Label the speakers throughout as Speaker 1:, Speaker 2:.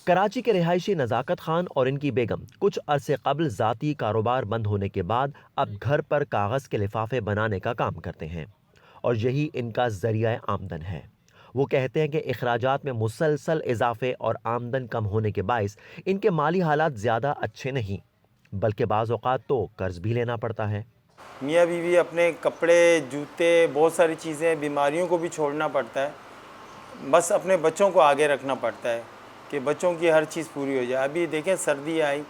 Speaker 1: کراچی کے رہائشی نزاکت خان اور ان کی بیگم کچھ عرصے قبل ذاتی کاروبار بند ہونے کے بعد اب گھر پر کاغذ کے لفافے بنانے کا کام کرتے ہیں اور یہی ان کا ذریعہ آمدن ہے۔ وہ کہتے ہیں کہ اخراجات میں مسلسل اضافے اور آمدن کم ہونے کے باعث ان کے مالی حالات زیادہ اچھے نہیں، بلکہ بعض اوقات تو قرض بھی لینا پڑتا ہے۔
Speaker 2: میاں بیوی اپنے کپڑے، جوتے، بہت ساری چیزیں، بیماریوں کو بھی چھوڑنا پڑتا ہے، بس اپنے بچوں کو آگے رکھنا پڑتا ہے کہ بچوں کی ہر چیز پوری ہو جائے۔ ابھی دیکھیں سردی آئی،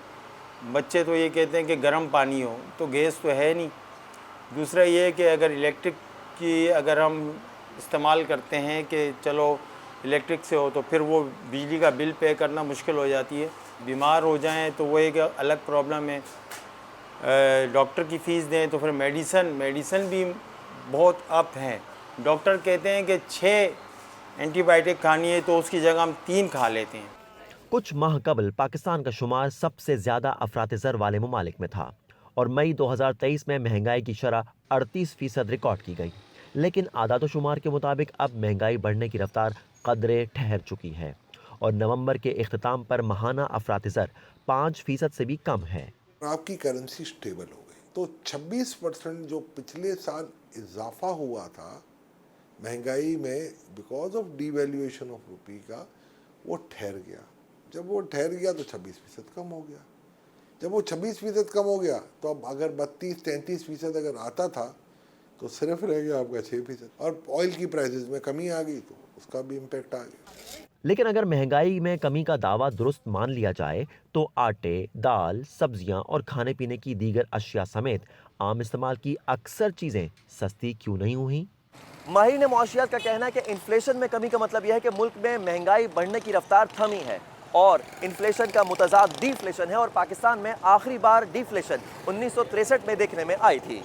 Speaker 2: بچے تو یہ کہتے ہیں کہ گرم پانی ہو، تو گیس تو ہے نہیں۔ دوسرا یہ ہے کہ اگر الیکٹرک کی اگر ہم استعمال کرتے ہیں کہ چلو الیکٹرک سے ہو تو پھر وہ بجلی کا بل پے کرنا مشکل ہو جاتی ہے۔ بیمار ہو جائیں تو وہ ایک الگ پرابلم ہے، ڈاکٹر کی فیس دیں تو پھر میڈیسن بھی بہت اپ ہیں۔ ڈاکٹر کہتے ہیں کہ 6 اینٹی بائیوٹک کھانی ہے تو اس کی جگہ ہم 3 کھا لیتے ہیں۔
Speaker 1: کچھ ماہ قبل پاکستان کا شمار سب سے زیادہ افراط زر والے ممالک میں تھا اور مئی 2023 میں مہنگائی کی شرح 38% ریکارڈ کی گئی، لیکن اعداد و شمار کے مطابق اب مہنگائی بڑھنے کی رفتار قدرے ٹھہر چکی ہے اور نومبر کے اختتام پر ماہانہ افراط زر 5% سے بھی کم ہے۔
Speaker 3: آپ کی کرنسی سٹیبل ہو گئی تو 26% جو پچھلے سال اضافہ ہوا تھا مہنگائی میں because of devaluation of rupee کا، وہ ٹھہر گیا۔ جب وہ ٹھہر گیا تو 26% کم ہو گیا۔ جب وہ 26% کم ہو گیا تو اب اگر 32-33% اگر آتا تھا تو صرف رہ گیا آپ کا 6%، اور آئل کی پرائسز میں کمی آ گئی تو اس کا بھی امپیکٹ آ گیا۔
Speaker 1: لیکن اگر مہنگائی میں کمی کا دعویٰ درست مان لیا جائے تو آٹے، دال، سبزیاں اور کھانے پینے کی دیگر اشیاء سمیت عام استعمال کی اکثر چیزیں سستی کیوں نہیں ہوئیں؟ ماہرین معاشیات کا کہنا ہے کہ انفلیشن میں کمی کا مطلب یہ ہے کہ ملک میں مہنگائی بڑھنے کی رفتار تھمی ہے، اور انفلیشن کا متضاد ڈی فلیشن ہے، اور پاکستان میں آخری بار ڈی فلیشن 1963 میں دیکھنے میں آئی تھی۔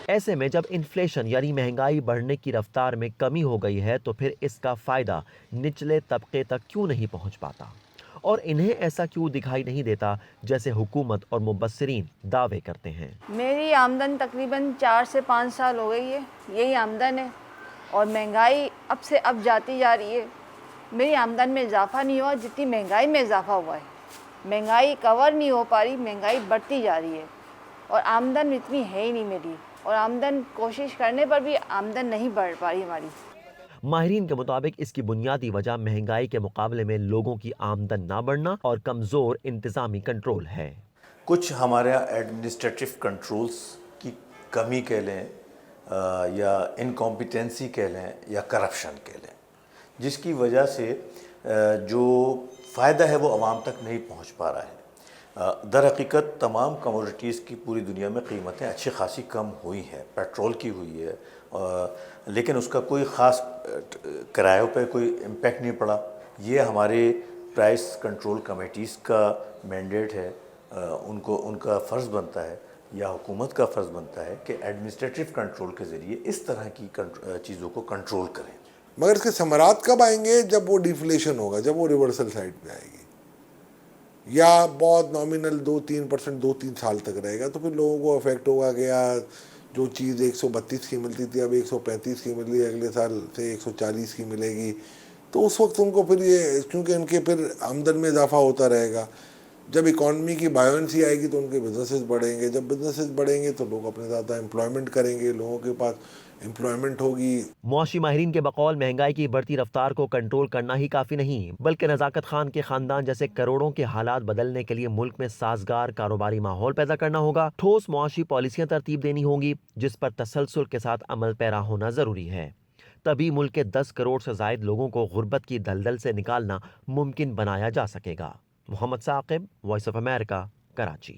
Speaker 1: ایسے میں جب انفلیشن یعنی مہنگائی بڑھنے کی رفتار میں کمی ہو گئی ہے تو پھر اس کا فائدہ نچلے طبقے تک کیوں نہیں پہنچ پاتا، اور انہیں ایسا کیوں دکھائی نہیں دیتا جیسے حکومت اور مبصرین دعوے کرتے ہیں؟
Speaker 4: میری آمدن تقریباً 4 سے 5 سال ہو گئی ہے، یہی آمدن ہے، اور مہنگائی اب سے اب جاتی جا رہی ہے۔ میری آمدن میں اضافہ نہیں ہوا جتنی مہنگائی میں اضافہ ہوا ہے۔ مہنگائی کور نہیں ہو پا رہی، مہنگائی بڑھتی جا رہی ہے، اور آمدن اتنی ہے ہی نہیں میری، اور آمدن کوشش کرنے پر بھی آمدن نہیں بڑھ پا رہی ہماری۔
Speaker 1: ماہرین کے مطابق اس کی بنیادی وجہ مہنگائی کے مقابلے میں لوگوں کی آمدن نہ بڑھنا اور کمزور انتظامی کنٹرول ہے۔
Speaker 5: کچھ ہمارے ایڈمنسٹریٹو کنٹرولز کی کمی کہہ لیں، یا انکمپیٹنسی کہہ لیں، یا کرپشن کہہ لیں، جس کی وجہ سے جو فائدہ ہے وہ عوام تک نہیں پہنچ پا رہا ہے۔ در حقیقت تمام کموڈیٹیز کی پوری دنیا میں قیمتیں اچھی خاصی کم ہوئی ہیں، پیٹرول کی ہوئی ہے، لیکن اس کا کوئی خاص کرایوں پہ کوئی امپیکٹ نہیں پڑا۔ یہ ہمارے پرائس کنٹرول کمیٹیز کا مینڈیٹ ہے، ان کا فرض بنتا ہے یا حکومت کا فرض بنتا ہے کہ ایڈمنسٹریٹو کنٹرول کے ذریعے اس طرح کی چیزوں کو کنٹرول کریں۔
Speaker 3: مگر اس کے ثمرات کب آئیں گے؟ جب وہ ڈیفلیشن ہوگا، جب وہ ریورسل سائڈ پہ آئے گی، یا بہت نامنل 2-3% 2-3 سال تک رہے گا، تو پھر لوگوں کو افیکٹ ہوگا کہ یار جو چیز 132 کی ملتی تھی اب 135 کی مل رہی ہے، اگلے سال سے 140 کی ملے گی، تو اس وقت ان کو پھر یہ، کیونکہ ان کے پھر آمدن میں اضافہ ہوتا رہے گا، جب اکانومی کی بائیونسی آئے گی تو ان کے بزنسز بڑھیں گے، جب بزنسز بڑھیں گے تو لوگ اپنے زیادہ امپلائمنٹ کریں گے، لوگوں کے پاس امپلائمنٹ ہوگی۔
Speaker 1: معاشی ماہرین کے بقول مہنگائی کی بڑھتی رفتار کو کنٹرول کرنا ہی کافی نہیں، بلکہ نزاکت خان کے خاندان جیسے کروڑوں کے حالات بدلنے کے لیے ملک میں سازگار کاروباری ماحول پیدا کرنا ہوگا، ٹھوس معاشی پالیسیاں ترتیب دینی ہوں گی جس پر تسلسل کے ساتھ عمل پیرا ہونا ضروری ہے۔ تبھی ملک کے 10 کروڑ سے زائد لوگوں کو غربت کی دلدل سے نکالنا ممکن بنایا جا سکے گا۔ Muhammad Saqib, Voice of America, Karachi.